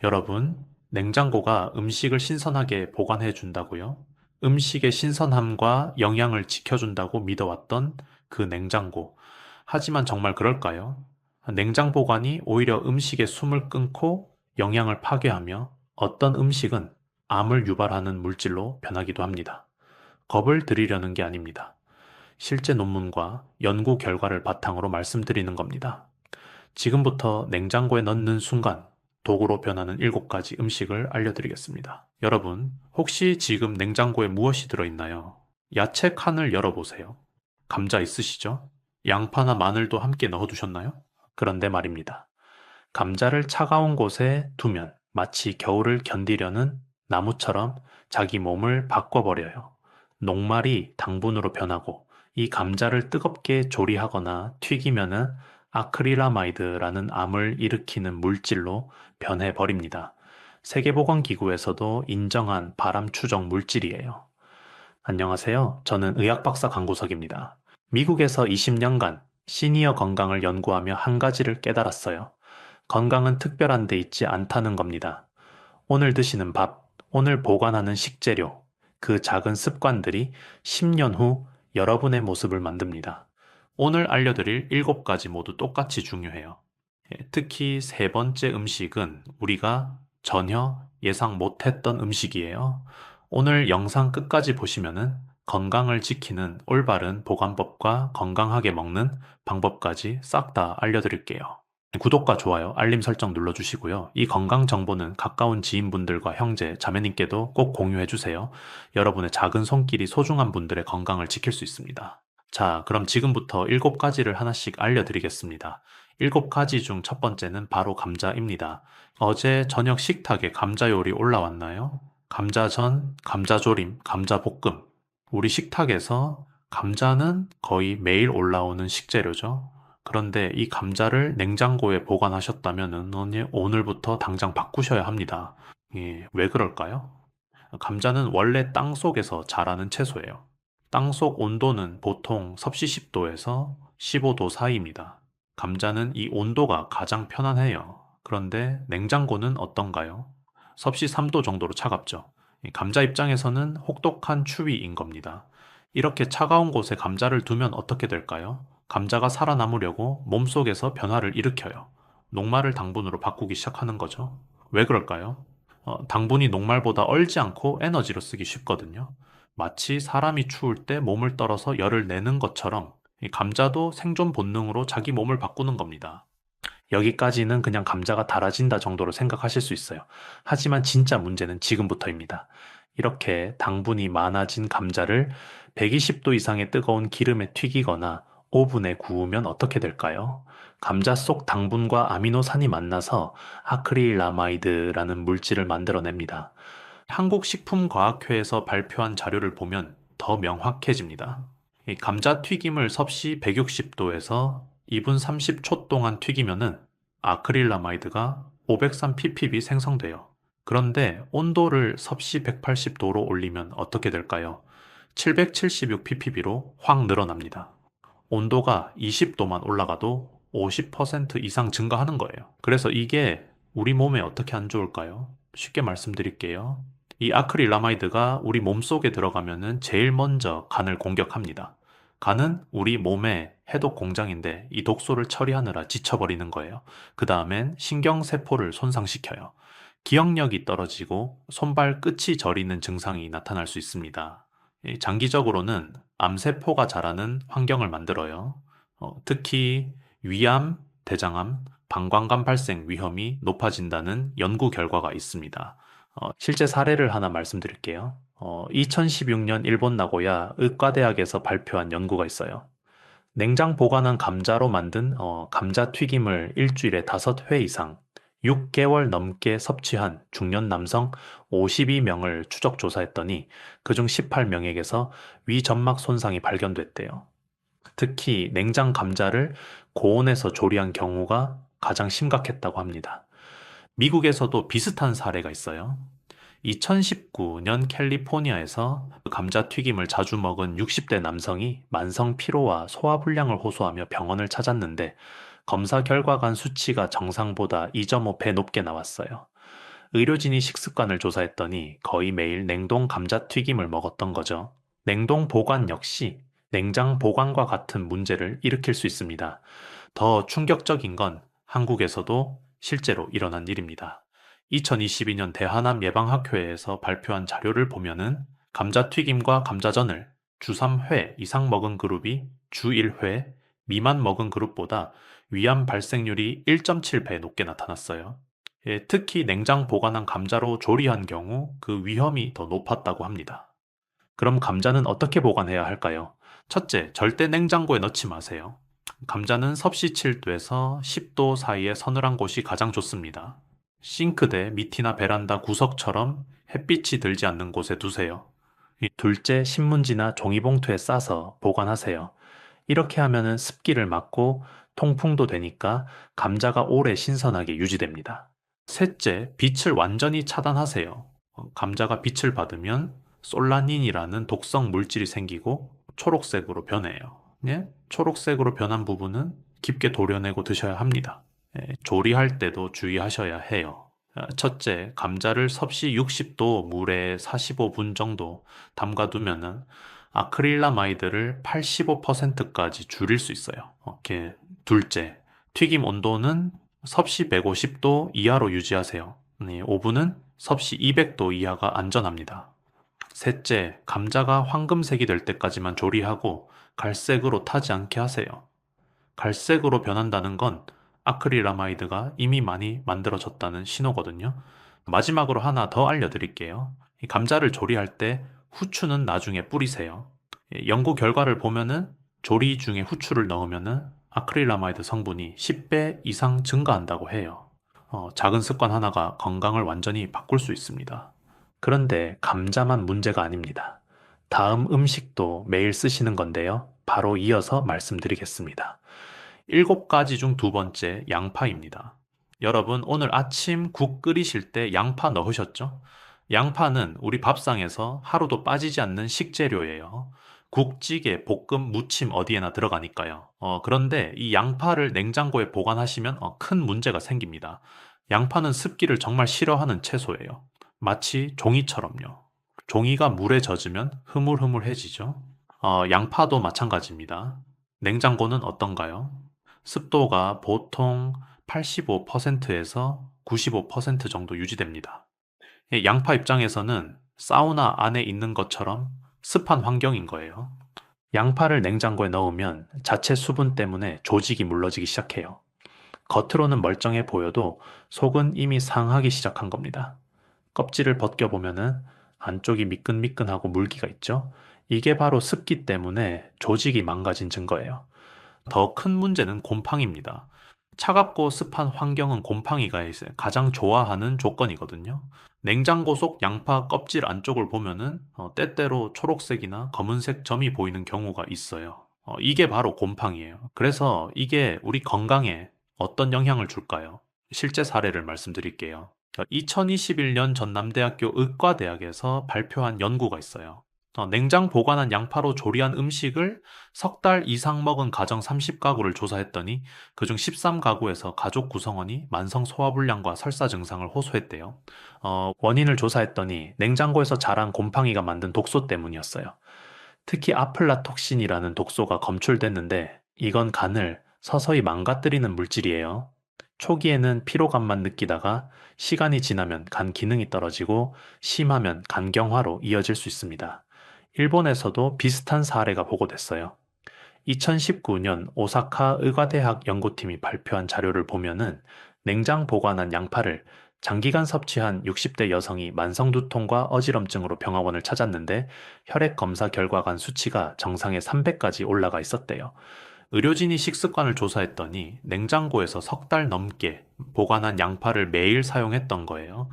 여러분, 냉장고가 음식을 신선하게 보관해 준다고요? 음식의 신선함과 영양을 지켜준다고 믿어왔던 그 냉장고. 하지만 정말 그럴까요? 냉장 보관이 오히려 음식의 숨을 끊고 영양을 파괴하며 어떤 음식은 암을 유발하는 물질로 변하기도 합니다. 겁을 드리려는 게 아닙니다. 실제 논문과 연구 결과를 바탕으로 말씀드리는 겁니다. 지금부터 냉장고에 넣는 순간 독으로 변하는 7가지 음식을 알려드리겠습니다. 여러분, 혹시 지금 냉장고에 무엇이 들어있나요? 야채 칸을 열어보세요. 감자 있으시죠? 양파나 마늘도 함께 넣어두셨나요? 그런데 말입니다. 감자를 차가운 곳에 두면 마치 겨울을 견디려는 나무처럼 자기 몸을 바꿔버려요. 녹말이 당분으로 변하고 이 감자를 뜨겁게 조리하거나 튀기면은 아크릴라마이드라는 암을 일으키는 물질로 변해버립니다. 세계보건기구에서도 인정한 발암 추정 물질이에요. 안녕하세요. 저는 의학박사 강구석입니다. 미국에서 20년간 시니어 건강을 연구하며 한 가지를 깨달았어요. 건강은 특별한 데 있지 않다는 겁니다. 오늘 드시는 밥, 오늘 보관하는 식재료, 그 작은 습관들이 10년 후 여러분의 모습을 만듭니다. 오늘 알려드릴 7가지 모두 똑같이 중요해요. 특히 세 번째 음식은 우리가 전혀 예상 못했던 음식이에요. 오늘 영상 끝까지 보시면은 건강을 지키는 올바른 보관법과 건강하게 먹는 방법까지 싹 다 알려드릴게요. 구독과 좋아요, 알림 설정 눌러주시고요. 이 건강 정보는 가까운 지인분들과 형제, 자매님께도 꼭 공유해주세요. 여러분의 작은 손길이 소중한 분들의 건강을 지킬 수 있습니다. 자, 그럼 지금부터 7가지를 하나씩 알려드리겠습니다. 7가지 중 첫 번째는 바로 감자입니다. 어제 저녁 식탁에 감자 요리 올라왔나요? 감자전, 감자조림, 감자볶음. 우리 식탁에서 감자는 거의 매일 올라오는 식재료죠. 그런데 이 감자를 냉장고에 보관하셨다면 오늘부터 당장 바꾸셔야 합니다. 예, 왜 그럴까요? 감자는 원래 땅 속에서 자라는 채소예요. 땅 속 온도는 보통 섭씨 10도에서 15도 사이입니다. 감자는 이 온도가 가장 편안해요. 그런데 냉장고는 어떤가요? 섭씨 3도 정도로 차갑죠. 이 감자 입장에서는 혹독한 추위인 겁니다. 이렇게 차가운 곳에 감자를 두면 어떻게 될까요? 감자가 살아남으려고 몸속에서 변화를 일으켜요. 녹말을 당분으로 바꾸기 시작하는 거죠. 왜 그럴까요? 당분이 녹말보다 얼지 않고 에너지로 쓰기 쉽거든요. 마치 사람이 추울 때 몸을 떨어서 열을 내는 것처럼 이 감자도 생존 본능으로 자기 몸을 바꾸는 겁니다. 여기까지는 그냥 감자가 달아진다 정도로 생각하실 수 있어요. 하지만 진짜 문제는 지금부터입니다. 이렇게 당분이 많아진 감자를 120도 이상의 뜨거운 기름에 튀기거나 오븐에 구우면 어떻게 될까요? 감자 속 당분과 아미노산이 만나서 아크릴라마이드라는 물질을 만들어냅니다. 한국식품과학회에서 발표한 자료를 보면 더 명확해집니다. 이 감자튀김을 섭씨 160도에서 2분 30초 동안 튀기면은 아크릴라마이드가 503ppb 생성돼요. 그런데 온도를 섭씨 180도로 올리면 어떻게 될까요? 776ppb로 확 늘어납니다. 온도가 20도만 올라가도 50% 이상 증가하는 거예요. 그래서 이게 우리 몸에 어떻게 안 좋을까요? 쉽게 말씀드릴게요. 이 아크릴라마이드가 우리 몸속에 들어가면은 제일 먼저 간을 공격합니다. 간은 우리 몸의 해독 공장인데 이 독소를 처리하느라 지쳐버리는 거예요. 그 다음엔 신경세포를 손상시켜요. 기억력이 떨어지고 손발 끝이 저리는 증상이 나타날 수 있습니다. 장기적으로는 암세포가 자라는 환경을 만들어요. 특히 위암, 대장암, 방광간 발생 위험이 높아진다는 연구 결과가 있습니다. 실제 사례를 하나 말씀드릴게요. 2016년 일본 나고야 의과대학에서 발표한 연구가 있어요. 냉장 보관한 감자로 만든 감자 튀김을 일주일에 5회 이상 6개월 넘게 섭취한 중년 남성 52명을 추적 조사했더니 그중 18명에게서 위점막 손상이 발견됐대요. 특히 냉장 감자를 고온에서 조리한 경우가 가장 심각했다고 합니다. 미국에서도 비슷한 사례가 있어요. 2019년 캘리포니아에서 감자튀김을 자주 먹은 60대 남성이 만성 피로와 소화불량을 호소하며 병원을 찾았는데 검사 결과 간 수치가 정상보다 2.5배 높게 나왔어요. 의료진이 식습관을 조사했더니 거의 매일 냉동 감자튀김을 먹었던 거죠. 냉동 보관 역시 냉장 보관과 같은 문제를 일으킬 수 있습니다. 더 충격적인 건 한국에서도 실제로 일어난 일입니다. 2022년 대하남 예방학회에서 발표한 자료를 보면은 감자튀김과 감자전을 주 3회 이상 먹은 그룹이 주 1회 미만 먹은 그룹보다 위암 발생률이 1.7배 높게 나타났어요. 예, 특히 냉장 보관한 감자로 조리한 경우 그 위험이 더 높았다고 합니다. 그럼 감자는 어떻게 보관해야 할까요? 첫째, 절대 냉장고에 넣지 마세요. 감자는 섭씨 7도에서 10도 사이의 서늘한 곳이 가장 좋습니다. 싱크대 밑이나 베란다 구석처럼 햇빛이 들지 않는 곳에 두세요. 둘째, 신문지나 종이봉투에 싸서 보관하세요. 이렇게 하면은 습기를 막고 통풍도 되니까 감자가 오래 신선하게 유지됩니다. 셋째, 빛을 완전히 차단하세요. 감자가 빛을 받으면 솔라닌이라는 독성 물질이 생기고 초록색으로 변해요. 예? 초록색으로 변한 부분은 깊게 도려내고 드셔야 합니다. 예, 조리할 때도 주의하셔야 해요. 첫째, 감자를 섭씨 60도 물에 45분 정도 담가두면은 아크릴라마이드를 85%까지 줄일 수 있어요. 이렇게 둘째, 튀김 온도는 섭씨 150도 이하로 유지하세요. 오븐은 섭씨 200도 이하가 안전합니다. 셋째, 감자가 황금색이 될 때까지만 조리하고 갈색으로 타지 않게 하세요. 갈색으로 변한다는 건 아크릴라마이드가 이미 많이 만들어졌다는 신호거든요. 마지막으로 하나 더 알려드릴게요. 이 감자를 조리할 때 후추는 나중에 뿌리세요. 연구 결과를 보면은 조리 중에 후추를 넣으면은 아크릴라마이드 성분이 10배 이상 증가한다고 해요. 작은 습관 하나가 건강을 완전히 바꿀 수 있습니다. 그런데 감자만 문제가 아닙니다. 다음 음식도 매일 쓰시는 건데요. 바로 이어서 말씀드리겠습니다. 7가지 중 두 번째, 양파입니다. 여러분, 오늘 아침 국 끓이실 때 양파 넣으셨죠? 양파는 우리 밥상에서 하루도 빠지지 않는 식재료예요. 국찌개, 볶음, 무침 어디에나 들어가니까요. 그런데 이 양파를 냉장고에 보관하시면 큰 문제가 생깁니다. 양파는 습기를 정말 싫어하는 채소예요. 마치 종이처럼요. 종이가 물에 젖으면 흐물흐물해지죠. 양파도 마찬가지입니다. 냉장고는 어떤가요? 습도가 보통 85%에서 95% 정도 유지됩니다. 양파 입장에서는 사우나 안에 있는 것처럼 습한 환경인 거예요. 양파를 냉장고에 넣으면 자체 수분 때문에 조직이 물러지기 시작해요. 겉으로는 멀쩡해 보여도 속은 이미 상하기 시작한 겁니다. 껍질을 벗겨보면은 안쪽이 미끈미끈하고 물기가 있죠? 이게 바로 습기 때문에 조직이 망가진 증거예요. 더 큰 문제는 곰팡이입니다. 차갑고 습한 환경은 곰팡이가 가장 좋아하는 조건이거든요. 냉장고 속 양파 껍질 안쪽을 보면은 때때로 초록색이나 검은색 점이 보이는 경우가 있어요. 이게 바로 곰팡이에요. 그래서 이게 우리 건강에 어떤 영향을 줄까요? 실제 사례를 말씀드릴게요. 2021년 전남대학교 의과대학에서 발표한 연구가 있어요. 냉장 보관한 양파로 조리한 음식을 석 달 이상 먹은 가정 30가구를 조사했더니 그중 13가구에서 가족 구성원이 만성 소화불량과 설사 증상을 호소했대요. 원인을 조사했더니 냉장고에서 자란 곰팡이가 만든 독소 때문이었어요. 특히 아플라톡신이라는 독소가 검출됐는데 이건 간을 서서히 망가뜨리는 물질이에요. 초기에는 피로감만 느끼다가 시간이 지나면 간 기능이 떨어지고 심하면 간경화로 이어질 수 있습니다. 일본에서도 비슷한 사례가 보고됐어요. 2019년 오사카 의과대학 연구팀이 발표한 자료를 보면은 냉장 보관한 양파를 장기간 섭취한 60대 여성이 만성두통과 어지럼증으로 병원을 찾았는데 혈액 검사 결과 간 수치가 정상의 300까지 올라가 있었대요. 의료진이 식습관을 조사했더니 냉장고에서 석 달 넘게 보관한 양파를 매일 사용했던 거예요.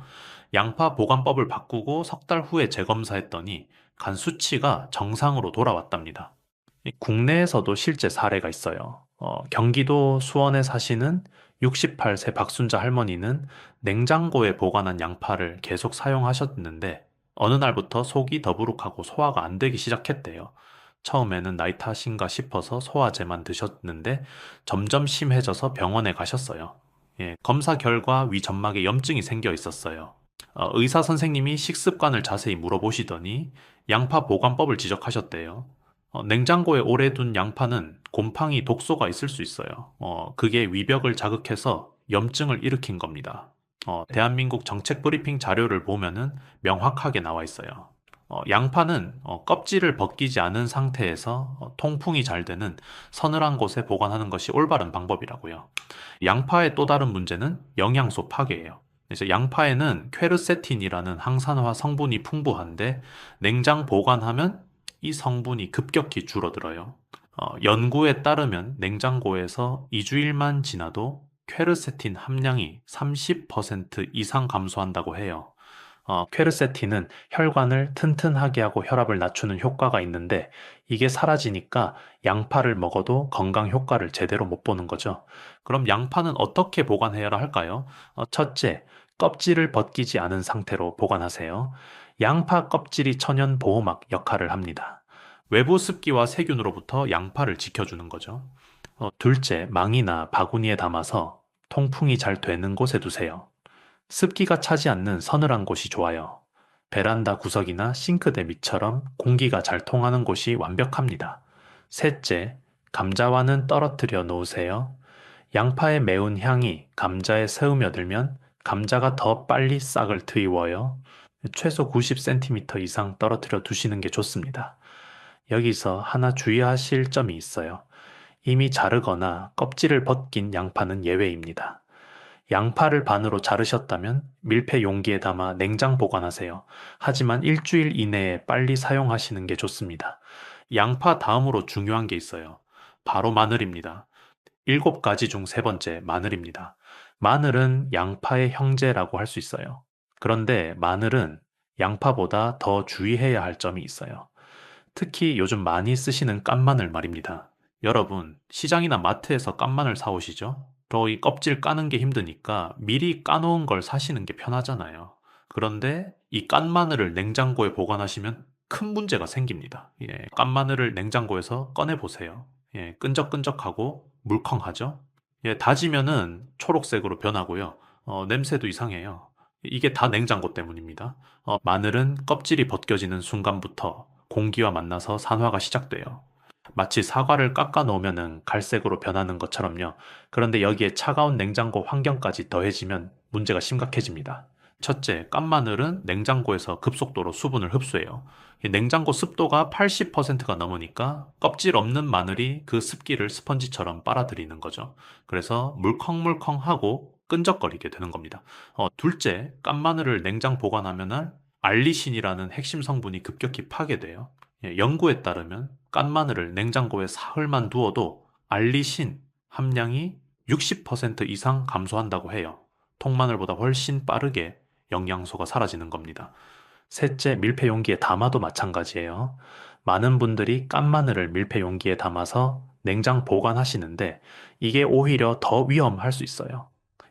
양파 보관법을 바꾸고 석 달 후에 재검사했더니 간 수치가 정상으로 돌아왔답니다. 국내에서도 실제 사례가 있어요. 경기도 수원에 사시는 68세 박순자 할머니는 냉장고에 보관한 양파를 계속 사용하셨는데 어느 날부터 속이 더부룩하고 소화가 안 되기 시작했대요. 처음에는 나이 탓인가 싶어서 소화제만 드셨는데 점점 심해져서 병원에 가셨어요. 예, 검사 결과 위 점막에 염증이 생겨 있었어요. 의사 선생님이 식습관을 자세히 물어보시더니 양파 보관법을 지적하셨대요. 냉장고에 오래 둔 양파는 곰팡이 독소가 있을 수 있어요. 그게 위벽을 자극해서 염증을 일으킨 겁니다. 대한민국 정책 브리핑 자료를 보면은 명확하게 나와 있어요. 양파는 껍질을 벗기지 않은 상태에서 통풍이 잘 되는 서늘한 곳에 보관하는 것이 올바른 방법이라고요. 양파의 또 다른 문제는 영양소 파괴예요. 그래서 양파에는 퀘르세틴이라는 항산화 성분이 풍부한데 냉장 보관하면 이 성분이 급격히 줄어들어요. 연구에 따르면 냉장고에서 2주일만 지나도 퀘르세틴 함량이 30% 이상 감소한다고 해요. 퀘르세틴은 혈관을 튼튼하게 하고 혈압을 낮추는 효과가 있는데 이게 사라지니까 양파를 먹어도 건강 효과를 제대로 못 보는 거죠. 그럼 양파는 어떻게 보관해야 할까요? 첫째, 껍질을 벗기지 않은 상태로 보관하세요. 양파 껍질이 천연 보호막 역할을 합니다. 외부 습기와 세균으로부터 양파를 지켜주는 거죠. 둘째, 망이나 바구니에 담아서 통풍이 잘 되는 곳에 두세요. 습기가 차지 않는 서늘한 곳이 좋아요. 베란다 구석이나 싱크대 밑처럼 공기가 잘 통하는 곳이 완벽합니다. 셋째, 감자와는 떨어뜨려 놓으세요. 양파의 매운 향이 감자에 스며들면 감자가 더 빨리 싹을 트이워요. 최소 90cm 이상 떨어뜨려 두시는 게 좋습니다. 여기서 하나 주의하실 점이 있어요. 이미 자르거나 껍질을 벗긴 양파는 예외입니다. 양파를 반으로 자르셨다면 밀폐 용기에 담아 냉장 보관하세요. 하지만 일주일 이내에 빨리 사용하시는 게 좋습니다. 양파 다음으로 중요한 게 있어요. 바로 마늘입니다. 7가지 중 세 번째 마늘입니다. 마늘은 양파의 형제라고 할 수 있어요. 그런데 마늘은 양파보다 더 주의해야 할 점이 있어요. 특히 요즘 많이 쓰시는 깐마늘 말입니다. 여러분, 시장이나 마트에서 깐마늘 사오시죠? 더 이 껍질 까는 게 힘드니까 미리 까놓은 걸 사시는 게 편하잖아요. 그런데 이 깐 마늘을 냉장고에 보관하시면 큰 문제가 생깁니다. 예, 깐 마늘을 냉장고에서 꺼내 보세요. 예, 끈적끈적하고 물컹하죠? 예, 다지면은 초록색으로 변하고요. 냄새도 이상해요. 이게 다 냉장고 때문입니다. 마늘은 껍질이 벗겨지는 순간부터 공기와 만나서 산화가 시작돼요. 마치 사과를 깎아 놓으면 갈색으로 변하는 것처럼요. 그런데 여기에 차가운 냉장고 환경까지 더해지면 문제가 심각해집니다. 첫째, 깐마늘은 냉장고에서 급속도로 수분을 흡수해요. 이 냉장고 습도가 80%가 넘으니까 껍질 없는 마늘이 그 습기를 스펀지처럼 빨아들이는 거죠. 그래서 물컹물컹하고 끈적거리게 되는 겁니다. 둘째, 깐마늘을 냉장 보관하면 알리신이라는 핵심 성분이 급격히 파괴돼요. 예, 연구에 따르면 깐 마늘을 냉장고에 사흘만 두어도 알리신 함량이 60% 이상 감소한다고 해요. 통마늘보다 훨씬 빠르게 영양소가 사라지는 겁니다. 셋째, 밀폐 용기에 담아도 마찬가지예요. 많은 분들이 깐 마늘을 밀폐 용기에 담아서 냉장 보관하시는데 이게 오히려 더 위험할 수 있어요.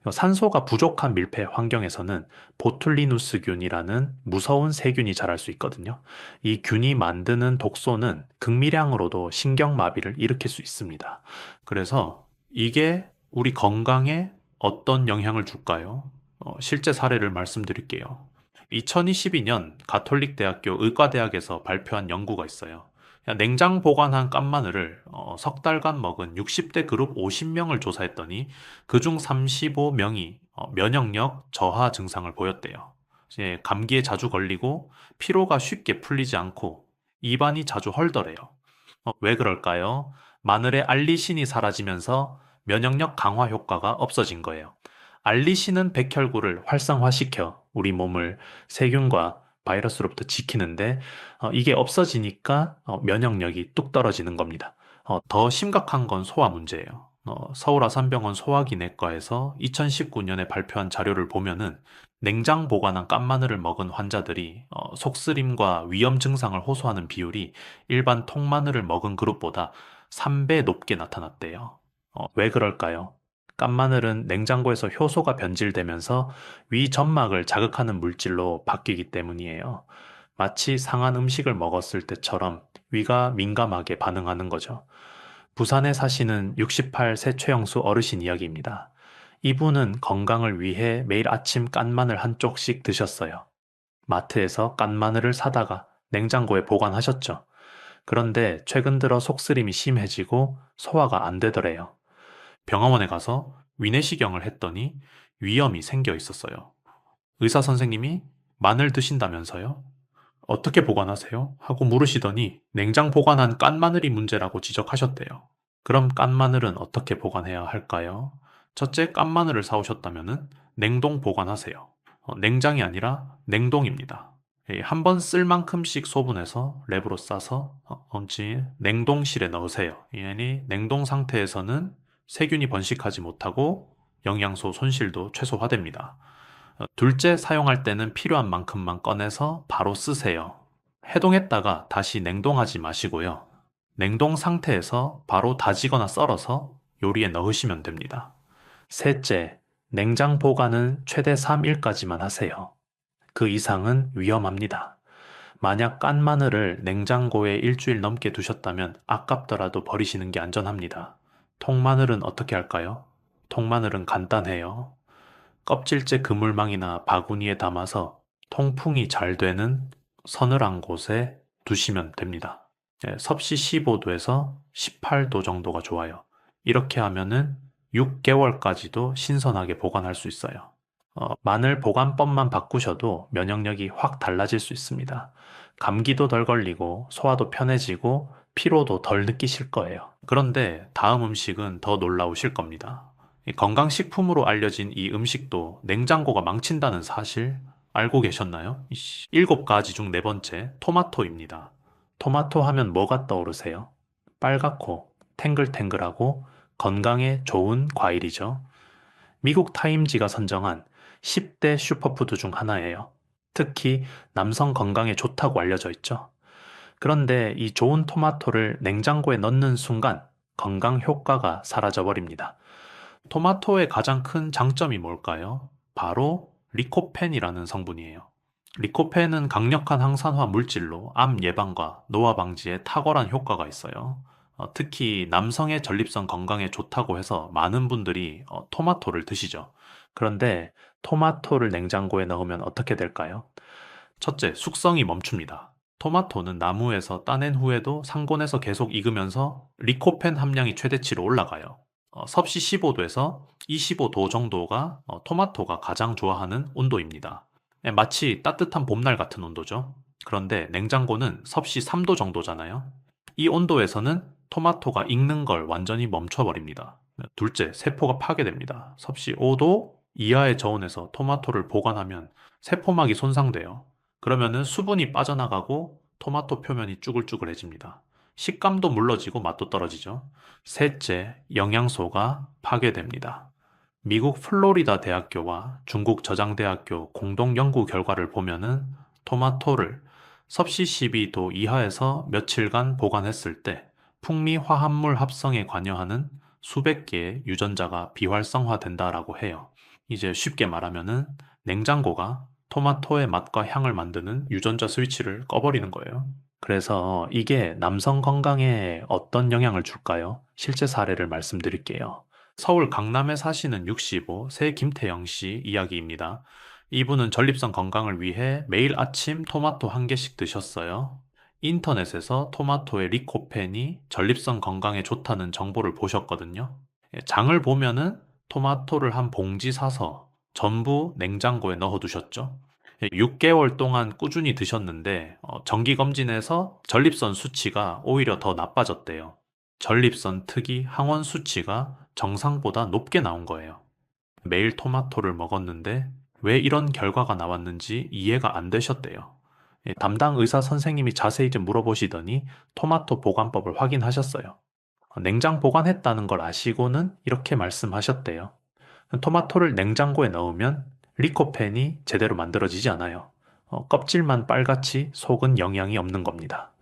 산소가 부족한 밀폐 환경에서는 보툴리누스균이라는 무서운 세균이 자랄 수 있거든요. 이 균이 만드는 독소는 극미량으로도 신경마비를 일으킬 수 있습니다. 그래서 이게 우리 건강에 어떤 영향을 줄까요? 실제 사례를 말씀드릴게요. 2022년 가톨릭대학교 의과대학에서 발표한 연구가 있어요. 냉장 보관한 깐마늘을 석 달간 먹은 60대 그룹 50명을 조사했더니 그중 35명이 면역력 저하 증상을 보였대요. 이제 감기에 자주 걸리고 피로가 쉽게 풀리지 않고 입안이 자주 헐더래요. 왜 그럴까요? 마늘의 알리신이 사라지면서 면역력 강화 효과가 없어진 거예요. 알리신은 백혈구를 활성화시켜 우리 몸을 세균과 바이러스로부터 지키는데 이게 없어지니까 면역력이 뚝 떨어지는 겁니다. 더 심각한 건 소화 문제예요. 서울아산병원 소화기내과에서 2019년에 발표한 자료를 보면은 냉장 보관한 깐마늘을 먹은 환자들이 속쓰림과 위염 증상을 호소하는 비율이 일반 통마늘을 먹은 그룹보다 3배 높게 나타났대요. 왜 그럴까요? 깐마늘은 냉장고에서 효소가 변질되면서 위 점막을 자극하는 물질로 바뀌기 때문이에요. 마치 상한 음식을 먹었을 때처럼 위가 민감하게 반응하는 거죠. 부산에 사시는 68세 최영수 어르신 이야기입니다. 이분은 건강을 위해 매일 아침 깐 마늘 한 쪽씩 드셨어요. 마트에서 깐 마늘을 사다가 냉장고에 보관하셨죠. 그런데 최근 들어 속쓰림이 심해지고 소화가 안 되더래요. 병원에 가서 위내시경을 했더니 위염이 생겨 있었어요. 의사 선생님이 마늘 드신다면서요? 어떻게 보관하세요? 하고 물으시더니 냉장 보관한 깐 마늘이 문제라고 지적하셨대요. 그럼 깐 마늘은 어떻게 보관해야 할까요? 첫째, 깐 마늘을 사오셨다면 냉동 보관하세요. 냉장이 아니라 냉동입니다. 한 번 쓸 만큼씩 소분해서 랩으로 싸서 냉동실에 넣으세요. 이 냉동 상태에서는 세균이 번식하지 못하고 영양소 손실도 최소화됩니다. 둘째, 사용할 때는 필요한 만큼만 꺼내서 바로 쓰세요. 해동했다가 다시 냉동하지 마시고요. 냉동 상태에서 바로 다지거나 썰어서 요리에 넣으시면 됩니다. 셋째, 냉장 보관은 최대 3일까지만 하세요. 그 이상은 위험합니다. 만약 깐 마늘을 냉장고에 일주일 넘게 두셨다면 아깝더라도 버리시는 게 안전합니다. 통마늘은 어떻게 할까요? 통마늘은 간단해요. 껍질째 그물망이나 바구니에 담아서 통풍이 잘 되는 서늘한 곳에 두시면 됩니다. 섭씨 15도에서 18도 정도가 좋아요. 이렇게 하면은 6개월까지도 신선하게 보관할 수 있어요. 마늘 보관법만 바꾸셔도 면역력이 확 달라질 수 있습니다. 감기도 덜 걸리고 소화도 편해지고 피로도 덜 느끼실 거예요. 그런데 다음 음식은 더 놀라우실 겁니다. 이 건강식품으로 알려진 이 음식도 냉장고가 망친다는 사실 알고 계셨나요? 7가지 중 네 번째, 토마토입니다. 토마토 하면 뭐가 떠오르세요? 빨갛고 탱글탱글하고 건강에 좋은 과일이죠. 미국 타임지가 선정한 10대 슈퍼푸드 중 하나예요. 특히 남성 건강에 좋다고 알려져 있죠. 그런데 이 좋은 토마토를 냉장고에 넣는 순간 건강 효과가 사라져버립니다. 토마토의 가장 큰 장점이 뭘까요? 바로 리코펜이라는 성분이에요. 리코펜은 강력한 항산화 물질로 암 예방과 노화 방지에 탁월한 효과가 있어요. 특히 남성의 전립선 건강에 좋다고 해서 많은 분들이 토마토를 드시죠. 그런데 토마토를 냉장고에 넣으면 어떻게 될까요? 첫째, 숙성이 멈춥니다. 토마토는 나무에서 따낸 후에도 상곤에서 계속 익으면서 리코펜 함량이 최대치로 올라가요. 섭씨 15도에서 25도 정도가 토마토가 가장 좋아하는 온도입니다. 마치 따뜻한 봄날 같은 온도죠. 그런데 냉장고는 섭씨 3도 정도잖아요. 이 온도에서는 토마토가 익는 걸 완전히 멈춰버립니다. 둘째, 세포가 파괴됩니다. 섭씨 5도 이하의 저온에서 토마토를 보관하면 세포막이 손상돼요. 그러면은 수분이 빠져나가고 토마토 표면이 쭈글쭈글해집니다. 식감도 물러지고 맛도 떨어지죠. 셋째, 영양소가 파괴됩니다. 미국 플로리다 대학교와 중국 저장대학교 공동 연구 결과를 보면은 토마토를 섭씨 12도 이하에서 며칠간 보관했을 때 풍미 화합물 합성에 관여하는 수백 개의 유전자가 비활성화된다라고 해요. 이제 쉽게 말하면은 냉장고가 토마토의 맛과 향을 만드는 유전자 스위치를 꺼버리는 거예요. 그래서 이게 남성 건강에 어떤 영향을 줄까요? 실제 사례를 말씀드릴게요. 서울 강남에 사시는 65, 세 김태영 씨 이야기입니다. 이분은 전립선 건강을 위해 매일 아침 토마토 한 개씩 드셨어요. 인터넷에서 토마토의 리코펜이 전립선 건강에 좋다는 정보를 보셨거든요. 장을 보면은 토마토를 한 봉지 사서 전부 냉장고에 넣어 두셨죠. 6개월 동안 꾸준히 드셨는데 정기검진에서 전립선 수치가 오히려 더 나빠졌대요. 전립선 특이 항원 수치가 정상보다 높게 나온 거예요. 매일 토마토를 먹었는데 왜 이런 결과가 나왔는지 이해가 안 되셨대요. 담당 의사 선생님이 자세히 좀 물어보시더니 토마토 보관법을 확인하셨어요. 냉장 보관했다는 걸 아시고는 이렇게 말씀하셨대요. 토마토를 냉장고에 넣으면 리코펜이 제대로 만들어지지 않아요. 껍질만 빨갛지 속은 영양이 없는 겁니다.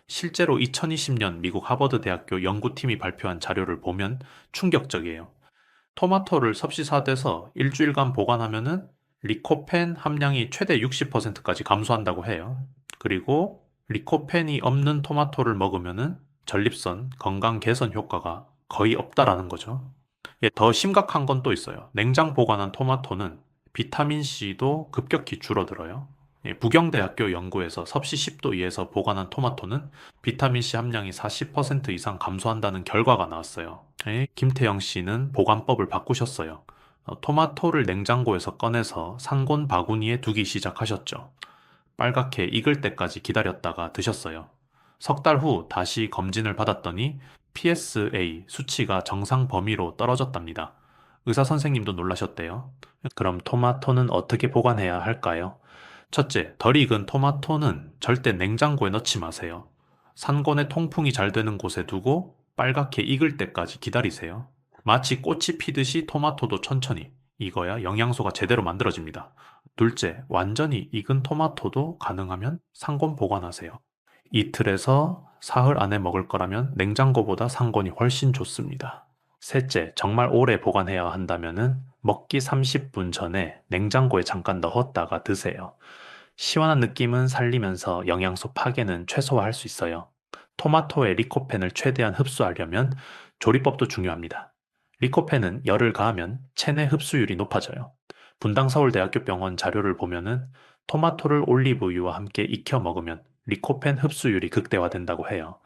실제로 2020년 미국 하버드 대학교 연구팀이 발표한 자료를 보면 충격적이에요. 토마토를 섭씨사돼서 일주일간 보관하면은 리코펜 함량이 최대 60%까지 감소한다고 해요. 그리고 리코펜이 없는 토마토를 먹으면은 전립선 건강 개선 효과가 거의 없다라는 거죠. 예, 더 심각한 건 또 있어요. 냉장 보관한 토마토는 비타민C도 급격히 줄어들어요. 예, 부경대학교 연구에서 섭씨 10도 이에서 보관한 토마토는 비타민C 함량이 40% 이상 감소한다는 결과가 나왔어요. 예, 김태영 씨는 보관법을 바꾸셨어요. 토마토를 냉장고에서 꺼내서 상곤 바구니에 두기 시작하셨죠. 빨갛게 익을 때까지 기다렸다가 드셨어요. 석 달 후 다시 검진을 받았더니 PSA 수치가 정상 범위로 떨어졌답니다. 의사 선생님도 놀라셨대요. 그럼 토마토는 어떻게 보관해야 할까요? 첫째, 덜 익은 토마토는 절대 냉장고에 넣지 마세요. 산곤의 통풍이 잘 되는 곳에 두고 빨갛게 익을 때까지 기다리세요. 마치 꽃이 피듯이 토마토도 천천히 익어야 영양소가 제대로 만들어집니다. 둘째, 완전히 익은 토마토도 가능하면 상곤 보관하세요. 이틀에서 사흘 안에 먹을 거라면 냉장고보다 상곤이 훨씬 좋습니다. 셋째, 정말 오래 보관해야 한다면은 먹기 30분 전에 냉장고에 잠깐 넣었다가 드세요. 시원한 느낌은 살리면서 영양소 파괴는 최소화할 수 있어요. 토마토의 리코펜을 최대한 흡수하려면 조리법도 중요합니다. 리코펜은 열을 가하면 체내 흡수율이 높아져요. 분당서울대학교 병원 자료를 보면은 토마토를 올리브유와 함께 익혀 먹으면 리코펜 흡수율이 극대화된다고 해요.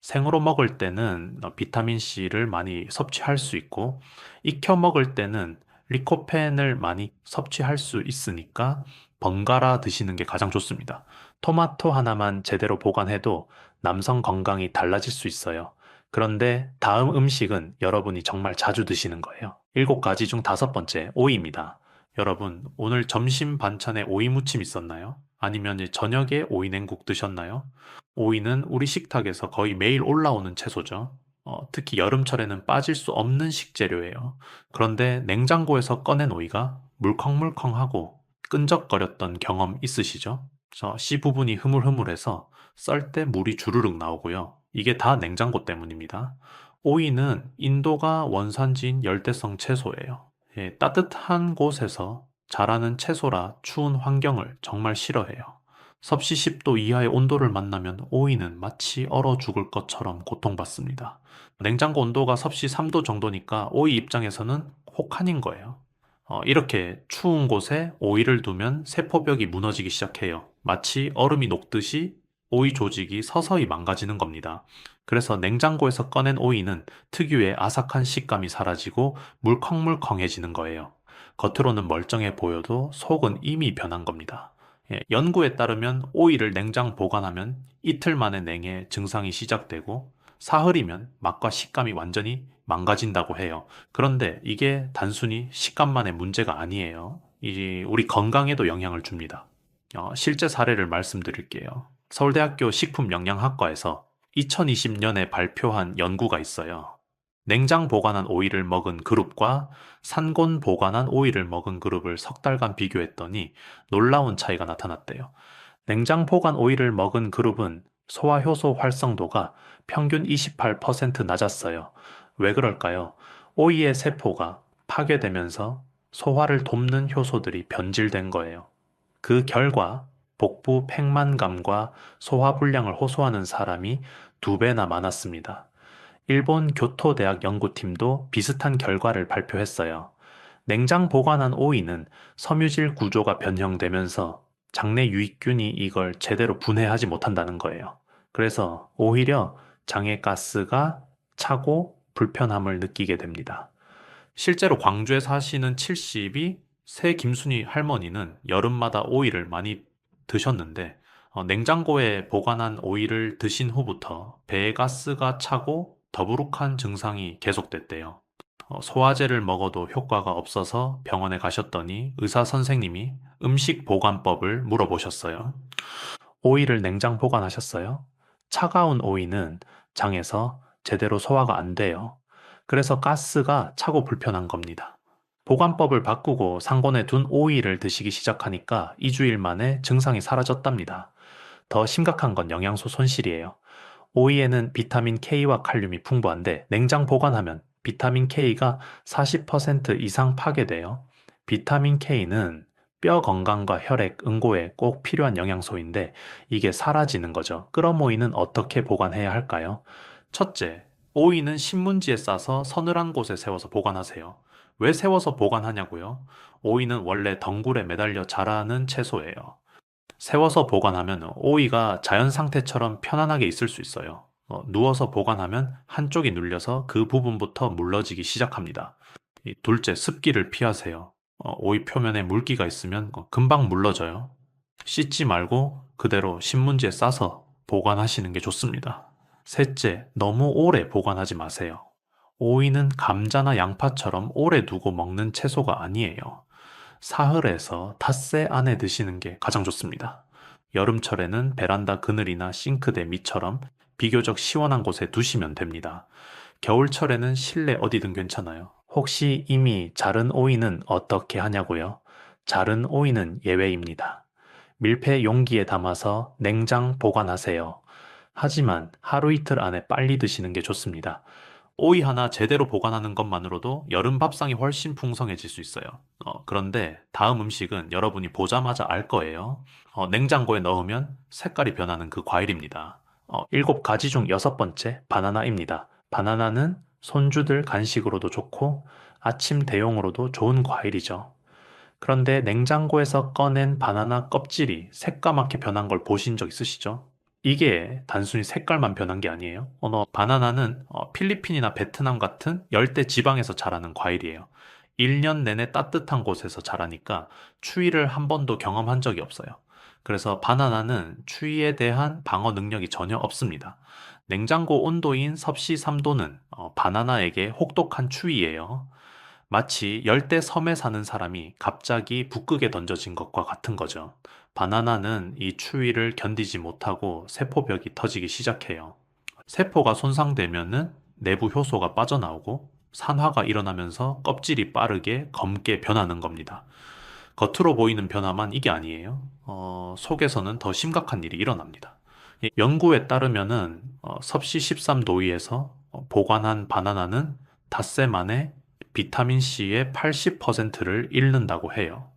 생으로 먹을 때는 비타민C를 많이 섭취할 수 있고, 익혀 먹을 때는 리코펜을 많이 섭취할 수 있으니까 번갈아 드시는 게 가장 좋습니다. 토마토 하나만 제대로 보관해도 남성 건강이 달라질 수 있어요. 그런데 다음 음식은 여러분이 정말 자주 드시는 거예요. 7가지 중 5번째, 오이입니다. 여러분, 오늘 점심 반찬에 오이 무침 있었나요? 아니면 이제 저녁에 오이 냉국 드셨나요? 오이는 우리 식탁에서 거의 매일 올라오는 채소죠. 특히 여름철에는 빠질 수 없는 식재료예요. 그런데 냉장고에서 꺼낸 오이가 물컹물컹하고 끈적거렸던 경험 있으시죠? 씨 부분이 흐물흐물해서 썰 때 물이 주르륵 나오고요. 이게 다 냉장고 때문입니다. 오이는 인도가 원산지인 열대성 채소예요. 예, 따뜻한 곳에서 자라는 채소라 추운 환경을 정말 싫어해요. 섭씨 10도 이하의 온도를 만나면 오이는 마치 얼어 죽을 것처럼 고통받습니다. 냉장고 온도가 섭씨 3도 정도니까 오이 입장에서는 혹한인 거예요. 이렇게 추운 곳에 오이를 두면 세포벽이 무너지기 시작해요. 마치 얼음이 녹듯이 오이 조직이 서서히 망가지는 겁니다. 그래서 냉장고에서 꺼낸 오이는 특유의 아삭한 식감이 사라지고 물컹물컹해지는 거예요. 겉으로는 멀쩡해 보여도 속은 이미 변한 겁니다. 예, 연구에 따르면 오이를 냉장 보관하면 이틀 만에 냉해 증상이 시작되고 사흘이면 맛과 식감이 완전히 망가진다고 해요. 그런데 이게 단순히 식감만의 문제가 아니에요. 우리 건강에도 영향을 줍니다. 실제 사례를 말씀드릴게요. 서울대학교 식품영양학과에서 2020년에 발표한 연구가 있어요. 냉장 보관한 오이를 먹은 그룹과 산곤 보관한 오이를 먹은 그룹을 석 달간 비교했더니 놀라운 차이가 나타났대요. 냉장 보관 오이를 먹은 그룹은 소화효소 활성도가 평균 28% 낮았어요. 왜 그럴까요? 오이의 세포가 파괴되면서 소화를 돕는 효소들이 변질된 거예요. 그 결과 복부 팽만감과 소화불량을 호소하는 사람이 2배나 많았습니다. 일본 교토대학 연구팀도 비슷한 결과를 발표했어요. 냉장 보관한 오이는 섬유질 구조가 변형되면서 장내 유익균이 이걸 제대로 분해하지 못한다는 거예요. 그래서 오히려 장에 가스가 차고 불편함을 느끼게 됩니다. 실제로 광주에 사시는 70이 새 김순희 할머니는 여름마다 오이를 많이 드셨는데 냉장고에 보관한 오이를 드신 후부터 배에 가스가 차고 더부룩한 증상이 계속됐대요. 소화제를 먹어도 효과가 없어서 병원에 가셨더니 의사 선생님이 음식 보관법을 물어보셨어요. 오이를 냉장 보관하셨어요? 차가운 오이는 장에서 제대로 소화가 안 돼요. 그래서 가스가 차고 불편한 겁니다. 보관법을 바꾸고 상온에 둔 오이를 드시기 시작하니까 2주일 만에 증상이 사라졌답니다. 더 심각한 건 영양소 손실이에요. 오이에는 비타민 K와 칼륨이 풍부한데 냉장 보관하면 비타민 K가 40% 이상 파괴돼요. 비타민 K는 뼈 건강과 혈액, 응고에 꼭 필요한 영양소인데 이게 사라지는 거죠. 끓어모이는 어떻게 보관해야 할까요? 첫째, 오이는 신문지에 싸서 서늘한 곳에 세워서 보관하세요. 왜 세워서 보관하냐고요? 오이는 원래 덩굴에 매달려 자라는 채소예요. 세워서 보관하면 오이가 자연 상태처럼 편안하게 있을 수 있어요. 누워서 보관하면 한쪽이 눌려서 그 부분부터 물러지기 시작합니다. 둘째, 습기를 피하세요. 오이 표면에 물기가 있으면 금방 물러져요. 씻지 말고 그대로 신문지에 싸서 보관하시는 게 좋습니다. 셋째, 너무 오래 보관하지 마세요. 오이는 감자나 양파처럼 오래 두고 먹는 채소가 아니에요. 사흘에서 닷새 안에 드시는 게 가장 좋습니다. 여름철에는 베란다 그늘이나 싱크대 밑처럼 비교적 시원한 곳에 두시면 됩니다. 겨울철에는 실내 어디든 괜찮아요. 혹시 이미 자른 오이는 어떻게 하냐고요? 자른 오이는 예외입니다. 밀폐 용기에 담아서 냉장 보관하세요. 하지만 하루 이틀 안에 빨리 드시는 게 좋습니다. 오이 하나 제대로 보관하는 것만으로도 여름 밥상이 훨씬 풍성해질 수 있어요. 그런데 다음 음식은 여러분이 보자마자 알 거예요. 냉장고에 넣으면 색깔이 변하는 그 과일입니다. 7가지 중 6번째, 바나나입니다. 바나나는 손주들 간식으로도 좋고 아침 대용으로도 좋은 과일이죠. 그런데 냉장고에서 꺼낸 바나나 껍질이 새까맣게 변한 걸 보신 적 있으시죠? 이게 단순히 색깔만 변한 게 아니에요. 바나나는 필리핀이나 베트남 같은 열대 지방에서 자라는 과일이에요. 1년 내내 따뜻한 곳에서 자라니까 추위를 한 번도 경험한 적이 없어요. 그래서 바나나는 추위에 대한 방어 능력이 전혀 없습니다. 냉장고 온도인 섭씨 3도는 바나나에게 혹독한 추위예요. 마치 열대 섬에 사는 사람이 갑자기 북극에 던져진 것과 같은 거죠. 바나나는 이 추위를 견디지 못하고 세포벽이 터지기 시작해요. 세포가 손상되면은 내부 효소가 빠져나오고 산화가 일어나면서 껍질이 빠르게 검게 변하는 겁니다. 겉으로 보이는 변화만 이게 아니에요. 속에서는 더 심각한 일이 일어납니다. 연구에 따르면은 섭씨 13도위에서 보관한 바나나는 닷새 만에 비타민 C의 80%를 잃는다고 해요.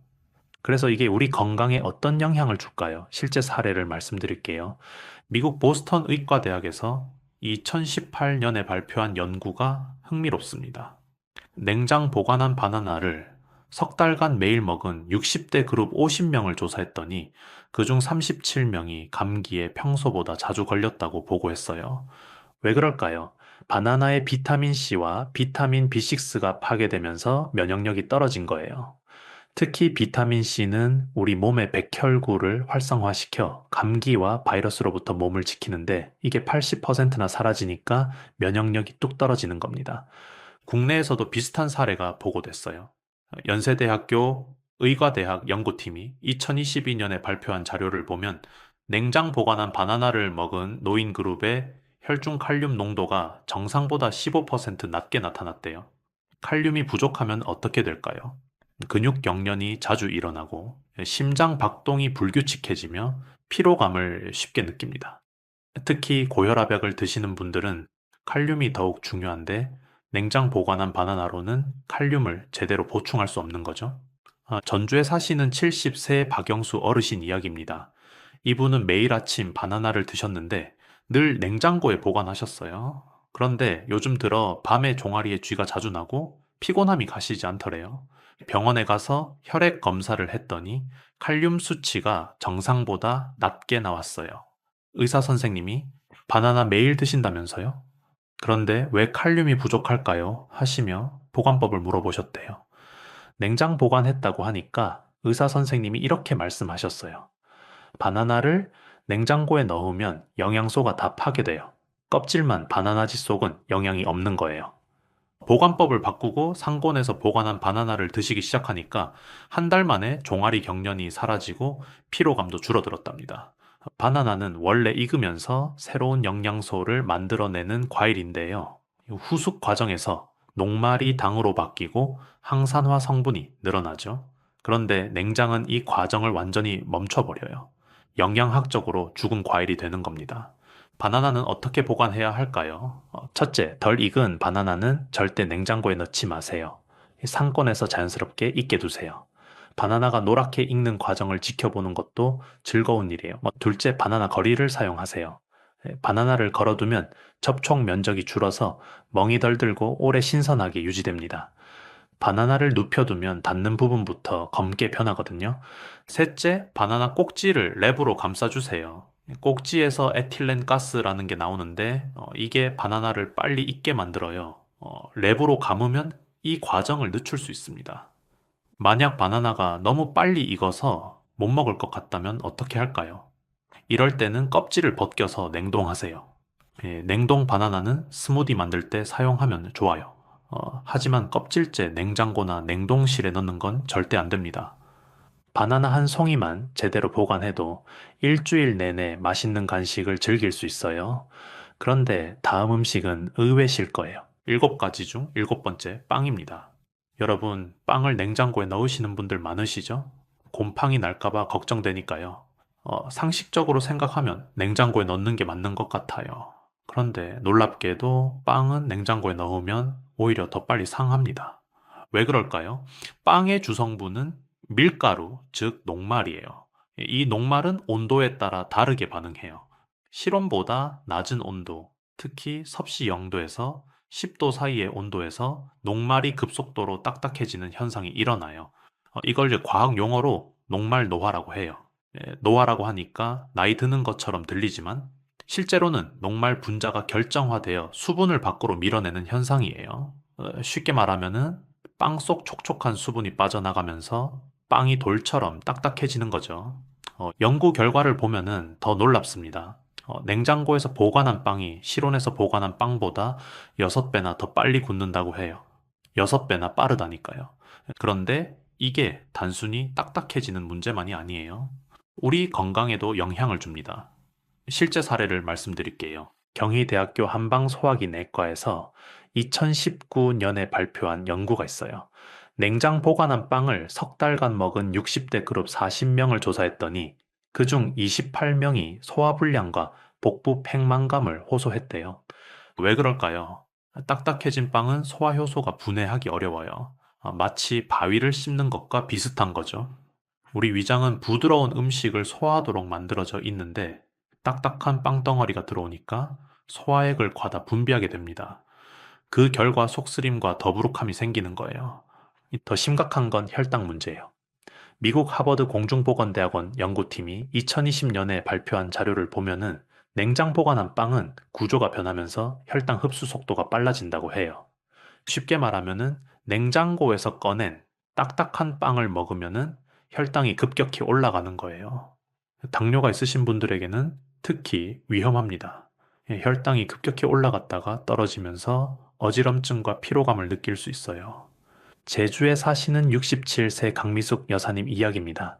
그래서 이게 우리 건강에 어떤 영향을 줄까요? 실제 사례를 말씀드릴게요. 미국 보스턴 의과대학에서 2018년에 발표한 연구가 흥미롭습니다. 냉장 보관한 바나나를 석 달간 매일 먹은 60대 그룹 50명을 조사했더니 그중 37명이 감기에 평소보다 자주 걸렸다고 보고했어요. 왜 그럴까요? 바나나의 비타민 C와 비타민 B6가 파괴되면서 면역력이 떨어진 거예요. 특히 비타민 C는 우리 몸의 백혈구를 활성화시켜 감기와 바이러스로부터 몸을 지키는데 이게 80%나 사라지니까 면역력이 뚝 떨어지는 겁니다. 국내에서도 비슷한 사례가 보고됐어요. 연세대학교 의과대학 연구팀이 2022년에 발표한 자료를 보면 냉장 보관한 바나나를 먹은 노인 그룹의 혈중 칼륨 농도가 정상보다 15% 낮게 나타났대요. 칼륨이 부족하면 어떻게 될까요? 근육 경련이 자주 일어나고 심장 박동이 불규칙해지며 피로감을 쉽게 느낍니다. 특히 고혈압약을 드시는 분들은 칼륨이 더욱 중요한데 냉장 보관한 바나나로는 칼륨을 제대로 보충할 수 없는 거죠. 전주에 사시는 70세 박영수 어르신 이야기입니다. 이분은 매일 아침 바나나를 드셨는데 늘 냉장고에 보관하셨어요. 그런데 요즘 들어 밤에 종아리에 쥐가 자주 나고 피곤함이 가시지 않더래요. 병원에 가서 혈액 검사를 했더니 칼륨 수치가 정상보다 낮게 나왔어요. 의사 선생님이 바나나 매일 드신다면서요? 그런데 왜 칼륨이 부족할까요? 하시며 보관법을 물어보셨대요. 냉장 보관했다고 하니까 의사 선생님이 이렇게 말씀하셨어요. 바나나를 냉장고에 넣으면 영양소가 다 파괴돼요. 껍질만 바나나지 속은 영양이 없는 거예요. 보관법을 바꾸고 상온에서 보관한 바나나를 드시기 시작하니까 한 달 만에 종아리 경련이 사라지고 피로감도 줄어들었답니다. 바나나는 원래 익으면서 새로운 영양소를 만들어내는 과일인데요. 후숙 과정에서 녹말이 당으로 바뀌고 항산화 성분이 늘어나죠. 그런데 냉장은 이 과정을 완전히 멈춰버려요. 영양학적으로 죽은 과일이 되는 겁니다. 바나나는 어떻게 보관해야 할까요? 첫째, 덜 익은 바나나는 절대 냉장고에 넣지 마세요. 상권에서 자연스럽게 익게 두세요. 바나나가 노랗게 익는 과정을 지켜보는 것도 즐거운 일이에요. 둘째, 바나나 거리를 사용하세요. 바나나를 걸어두면 접촉 면적이 줄어서 멍이 덜 들고 오래 신선하게 유지됩니다. 바나나를 눕혀두면 닿는 부분부터 검게 변하거든요. 셋째, 바나나 꼭지를 랩으로 감싸주세요. 꼭지에서 에틸렌 가스라는 게 나오는데 이게 바나나를 빨리 익게 만들어요. 랩으로 감으면 이 과정을 늦출 수 있습니다. 만약 바나나가 너무 빨리 익어서 못 먹을 것 같다면 어떻게 할까요? 이럴 때는 껍질을 벗겨서 냉동하세요. 냉동 바나나는 스무디 만들 때 사용하면 좋아요. 하지만 껍질째 냉장고나 냉동실에 넣는 건 절대 안 됩니다. 바나나 한 송이만 제대로 보관해도 일주일 내내 맛있는 간식을 즐길 수 있어요. 그런데 다음 음식은 의외실 거예요. 7가지 중 7번째, 빵입니다. 여러분, 빵을 냉장고에 넣으시는 분들 많으시죠? 곰팡이 날까봐 걱정되니까요. 상식적으로 생각하면 냉장고에 넣는 게 맞는 것 같아요. 그런데 놀랍게도 빵은 냉장고에 넣으면 오히려 더 빨리 상합니다. 왜 그럴까요? 빵의 주성분은 밀가루, 즉 녹말이에요. 이 녹말은 온도에 따라 다르게 반응해요. 실온보다 낮은 온도, 특히 섭씨 0도에서 10도 사이의 온도에서 녹말이 급속도로 딱딱해지는 현상이 일어나요. 이걸 이제 과학 용어로 녹말 노화라고 해요. 노화라고 하니까 나이 드는 것처럼 들리지만 실제로는 녹말 분자가 결정화되어 수분을 밖으로 밀어내는 현상이에요. 쉽게 말하면은 빵 속 촉촉한 수분이 빠져나가면서 빵이 돌처럼 딱딱해지는 거죠. 연구 결과를 보면은 더 놀랍습니다. 냉장고에서 보관한 빵이 실온에서 보관한 빵보다 6배나 더 빨리 굳는다고 해요. 6배나 빠르다니까요. 그런데 이게 단순히 딱딱해지는 문제만이 아니에요. 우리 건강에도 영향을 줍니다. 실제 사례를 말씀드릴게요. 경희대학교 한방소화기 내과에서 2019년에 발표한 연구가 있어요. 냉장 보관한 빵을 석 달간 먹은 60대 그룹 40명을 조사했더니 그중 28명이 소화불량과 복부 팽만감을 호소했대요. 왜 그럴까요? 딱딱해진 빵은 소화효소가 분해하기 어려워요. 마치 바위를 씹는 것과 비슷한 거죠. 우리 위장은 부드러운 음식을 소화하도록 만들어져 있는데 딱딱한 빵덩어리가 들어오니까 소화액을 과다 분비하게 됩니다. 그 결과 속쓰림과 더부룩함이 생기는 거예요. 더 심각한 건 혈당 문제예요. 미국 하버드 공중보건대학원 연구팀이 2020년에 발표한 자료를 보면은 냉장 보관한 빵은 구조가 변하면서 혈당 흡수 속도가 빨라진다고 해요. 쉽게 말하면은 냉장고에서 꺼낸 딱딱한 빵을 먹으면은 혈당이 급격히 올라가는 거예요. 당뇨가 있으신 분들에게는 특히 위험합니다. 혈당이 급격히 올라갔다가 떨어지면서 어지럼증과 피로감을 느낄 수 있어요. 제주에 사시는 67세 강미숙 여사님 이야기입니다.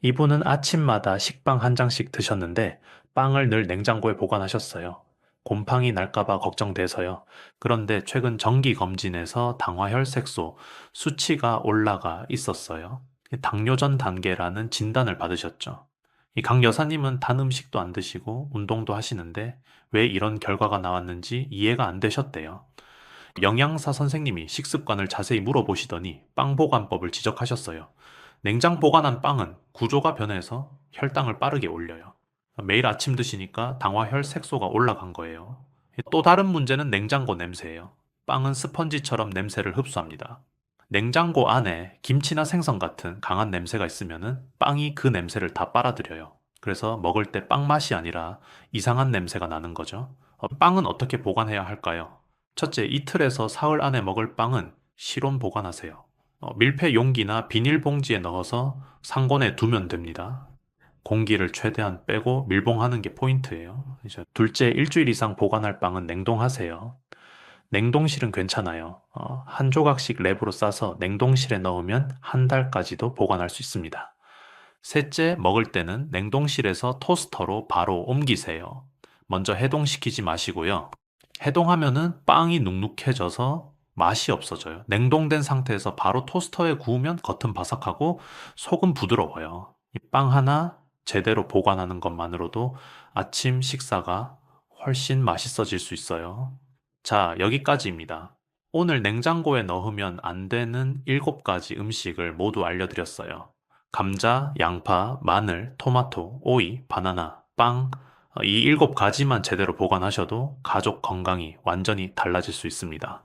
이분은 아침마다 식빵 한 장씩 드셨는데 빵을 늘 냉장고에 보관하셨어요. 곰팡이 날까봐 걱정돼서요. 그런데 최근 정기검진에서 당화혈색소 수치가 올라가 있었어요. 당뇨전 단계라는 진단을 받으셨죠. 이 강 여사님은 단 음식도 안 드시고 운동도 하시는데 왜 이런 결과가 나왔는지 이해가 안 되셨대요. 영양사 선생님이 식습관을 자세히 물어보시더니 빵 보관법을 지적하셨어요. 냉장 보관한 빵은 구조가 변해서 혈당을 빠르게 올려요. 매일 아침 드시니까 당화혈 색소가 올라간 거예요. 또 다른 문제는 냉장고 냄새예요. 빵은 스펀지처럼 냄새를 흡수합니다. 냉장고 안에 김치나 생선 같은 강한 냄새가 있으면은 빵이 그 냄새를 다 빨아들여요. 그래서 먹을 때 빵 맛이 아니라 이상한 냄새가 나는 거죠. 빵은 어떻게 보관해야 할까요? 첫째, 이틀에서 사흘 안에 먹을 빵은 실온 보관하세요. 밀폐 용기나 비닐봉지에 넣어서 상온에 두면 됩니다. 공기를 최대한 빼고 밀봉하는 게 포인트예요. 이제 둘째, 일주일 이상 보관할 빵은 냉동하세요. 냉동실은 괜찮아요. 한 조각씩 랩으로 싸서 냉동실에 넣으면 한 달까지도 보관할 수 있습니다. 셋째, 먹을 때는 냉동실에서 토스터로 바로 옮기세요. 먼저 해동시키지 마시고요. 해동하면은 빵이 눅눅해져서 맛이 없어져요. 냉동된 상태에서 바로 토스터에 구우면 겉은 바삭하고 속은 부드러워요. 이 빵 하나 제대로 보관하는 것만으로도 아침 식사가 훨씬 맛있어질 수 있어요. 자, 여기까지입니다. 오늘 냉장고에 넣으면 안 되는 7가지 음식을 모두 알려드렸어요. 감자, 양파, 마늘, 토마토, 오이, 바나나, 빵, 이 7가지만 제대로 보관하셔도 가족 건강이 완전히 달라질 수 있습니다.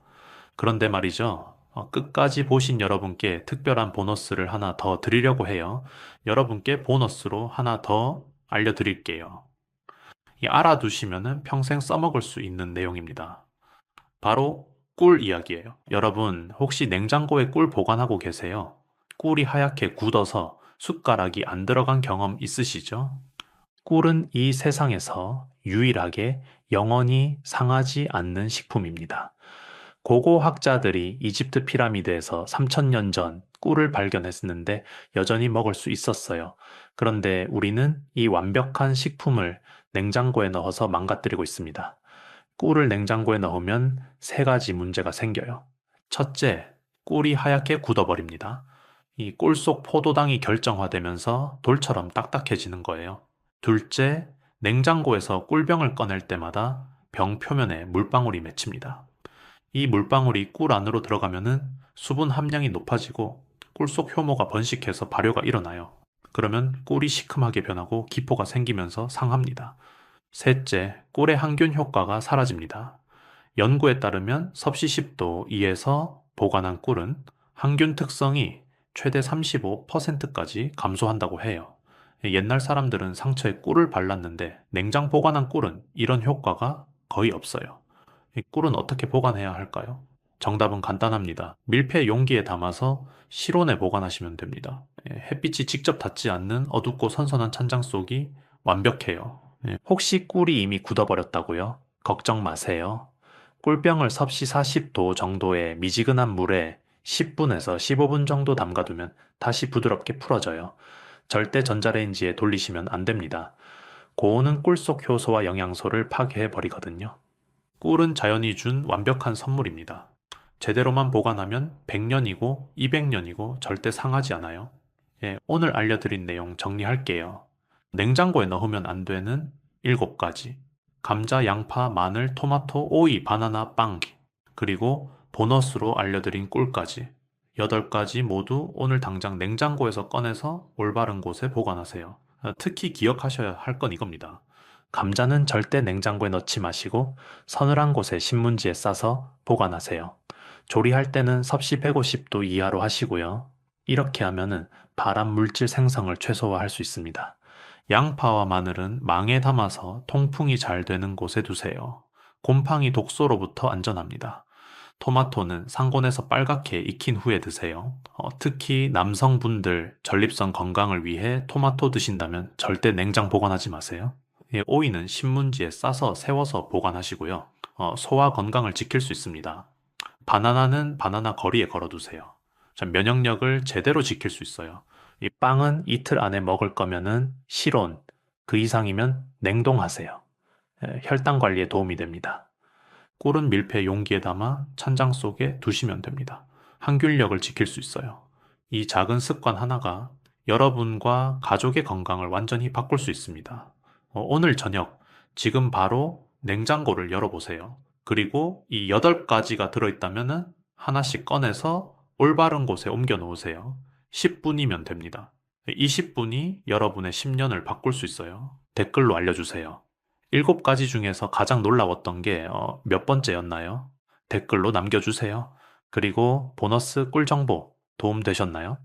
그런데 말이죠. 끝까지 보신 여러분께 특별한 보너스를 하나 더 드리려고 해요. 여러분께 보너스로 하나 더 알려드릴게요. 이 알아두시면 평생 써먹을 수 있는 내용입니다. 바로 꿀 이야기예요. 여러분, 혹시 냉장고에 꿀 보관하고 계세요? 꿀이 하얗게 굳어서 숟가락이 안 들어간 경험 있으시죠? 꿀은 이 세상에서 유일하게 영원히 상하지 않는 식품입니다. 고고 학자들이 이집트 피라미드에서 3000년 전 꿀을 발견했는데 여전히 먹을 수 있었어요. 그런데 우리는 이 완벽한 식품을 냉장고에 넣어서 망가뜨리고 있습니다. 꿀을 냉장고에 넣으면 3가지 문제가 생겨요. 첫째, 꿀이 하얗게 굳어버립니다. 이 꿀 속 포도당이 결정화되면서 돌처럼 딱딱해지는 거예요. 둘째, 냉장고에서 꿀병을 꺼낼 때마다 병 표면에 물방울이 맺힙니다. 이 물방울이 꿀 안으로 들어가면은 수분 함량이 높아지고 꿀 속 효모가 번식해서 발효가 일어나요. 그러면 꿀이 시큼하게 변하고 기포가 생기면서 상합니다. 셋째, 꿀의 항균 효과가 사라집니다. 연구에 따르면 섭씨 10도 이에서 보관한 꿀은 항균 특성이 최대 35%까지 감소한다고 해요. 옛날 사람들은 상처에 꿀을 발랐는데 냉장 보관한 꿀은 이런 효과가 거의 없어요. 이 꿀은 어떻게 보관해야 할까요? 정답은 간단합니다. 밀폐 용기에 담아서 실온에 보관하시면 됩니다. 햇빛이 직접 닿지 않는 어둡고 선선한 찬장 속이 완벽해요. 혹시 꿀이 이미 굳어버렸다고요? 걱정 마세요. 꿀병을 섭씨 40도 정도의 미지근한 물에 10분에서 15분 정도 담가두면 다시 부드럽게 풀어져요. 절대 전자레인지에 돌리시면 안 됩니다. 고온은 꿀 속 효소와 영양소를 파괴해 버리거든요. 꿀은 자연이 준 완벽한 선물입니다. 제대로만 보관하면 100년이고 200년이고 절대 상하지 않아요. 오늘 알려드린 내용 정리할게요. 냉장고에 넣으면 안 되는 7가지. 감자, 양파, 마늘, 토마토, 오이, 바나나, 빵. 그리고 보너스로 알려드린 꿀까지. 8가지 모두 오늘 당장 냉장고에서 꺼내서 올바른 곳에 보관하세요. 특히 기억하셔야 할 건 이겁니다. 감자는 절대 냉장고에 넣지 마시고 서늘한 곳에 신문지에 싸서 보관하세요. 조리할 때는 섭씨 150도 이하로 하시고요. 이렇게 하면은 발암 물질 생성을 최소화할 수 있습니다. 양파와 마늘은 망에 담아서 통풍이 잘 되는 곳에 두세요. 곰팡이 독소로부터 안전합니다. 토마토는 상온에서 빨갛게 익힌 후에 드세요. 특히 남성분들 전립선 건강을 위해 토마토 드신다면 절대 냉장 보관하지 마세요. 오이는 신문지에 싸서 세워서 보관하시고요. 소화 건강을 지킬 수 있습니다. 바나나는 바나나 거리에 걸어두세요. 면역력을 제대로 지킬 수 있어요. 이 빵은 이틀 안에 먹을 거면은 실온, 그 이상이면 냉동하세요. 혈당 관리에 도움이 됩니다. 꿀은 밀폐 용기에 담아 찬장 속에 두시면 됩니다. 항균력을 지킬 수 있어요. 이 작은 습관 하나가 여러분과 가족의 건강을 완전히 바꿀 수 있습니다. 오늘 저녁 지금 바로 냉장고를 열어보세요. 그리고 이 8가지가 들어있다면 하나씩 꺼내서 올바른 곳에 옮겨 놓으세요. 10분이면 됩니다. 20분이 여러분의 10년을 바꿀 수 있어요. 댓글로 알려주세요. 7가지 중에서 가장 놀라웠던 게 몇 번째였나요? 댓글로 남겨주세요. 그리고 보너스 꿀 정보 도움되셨나요?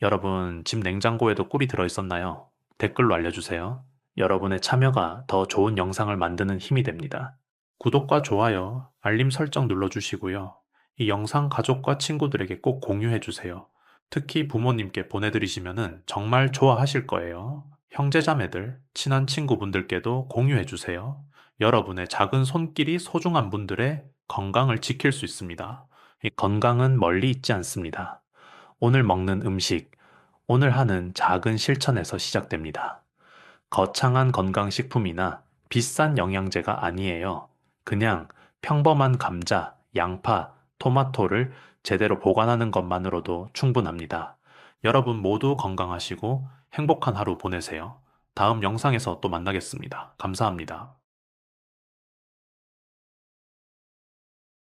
여러분, 집 냉장고에도 꿀이 들어있었나요? 댓글로 알려주세요. 여러분의 참여가 더 좋은 영상을 만드는 힘이 됩니다. 구독과 좋아요, 알림 설정 눌러주시고요. 이 영상 가족과 친구들에게 꼭 공유해주세요. 특히 부모님께 보내드리시면 정말 좋아하실 거예요. 형제자매들, 친한 친구분들께도 공유해주세요. 여러분의 작은 손길이 소중한 분들의 건강을 지킬 수 있습니다. 이 건강은 멀리 있지 않습니다. 오늘 먹는 음식, 오늘 하는 작은 실천에서 시작됩니다. 거창한 건강식품이나 비싼 영양제가 아니에요. 그냥 평범한 감자, 양파, 토마토를 제대로 보관하는 것만으로도 충분합니다. 여러분 모두 건강하시고 행복한 하루 보내세요. 다음 영상에서 또 만나겠습니다. 감사합니다.